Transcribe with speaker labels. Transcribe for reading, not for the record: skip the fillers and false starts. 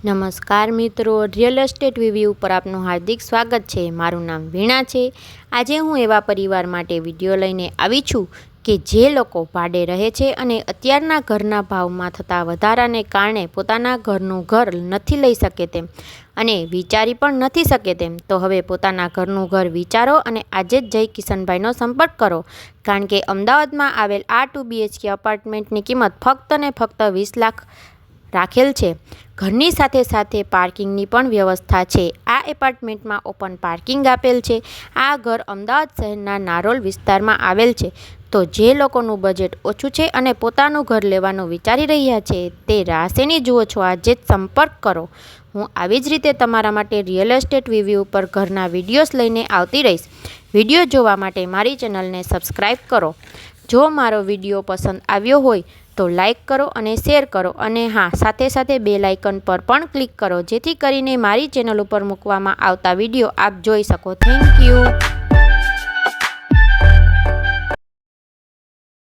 Speaker 1: નમસ્કાર મિત્રો, real estate review ઉપર આપનું હાર્દિક સ્વાગત છે। મારું નામ વીણા છે। આજે હું એવા પરિવાર માટે વિડીયો લઈને આવી છું કે જે લોકો ભાડે રહે છે અને અત્યારના ઘરના ભાવમાં થતા વધારાને કારણે પોતાના ઘરનું ઘર નથી લઈ શકે તેમ અને વિચારી પણ નથી શકે તેમ। તો હવે પોતાના ઘરનું ઘર વિચારો અને આજે જ જય કિશનભાઈનો સંપર્ક કરો, કારણ કે અમદાવાદમાં આવેલ આ 2 BHK અપાર્ટમેન્ટની કિંમત ફક્ત ને ફક્ત 20 લાખ રાખેલ છે। ઘરની સાથે સાથે પાર્કિંગની પણ વ્યવસ્થા છે। આ એપાર્ટમેન્ટમાં ઓપન પાર્કિંગ આપેલ છે। આ ઘર અમદાવાદ શહેરના નારોલ વિસ્તારમાં આવેલ છે। તો જે લોકોનું બજેટ ઓછું છે અને પોતાનું ઘર લેવાનું વિચારી રહ્યા છે તે રાહ શેની જુઓ છો, આજે જ સંપર્ક કરો। હું આવી જ રીતે તમારા માટે રિયલ એસ્ટેટ રિવ્યૂ ઉપર ઘરના વિડીયોઝ લઈને આવતી રહીશ। વિડીયો જોવા માટે મારી ચેનલને સબસ્ક્રાઈબ કરો। જો મારો વિડીયો પસંદ આવ્યો હોય તો લાઈક કરો અને શેર કરો, અને હા, સાથે સાથે બેલ આઇકન પર પણ ક્લિક કરો, જેથી કરીને મારી ચેનલ ઉપર મૂકવામાં આવતા વિડીયો આપ જોઈ શકો। Thank you.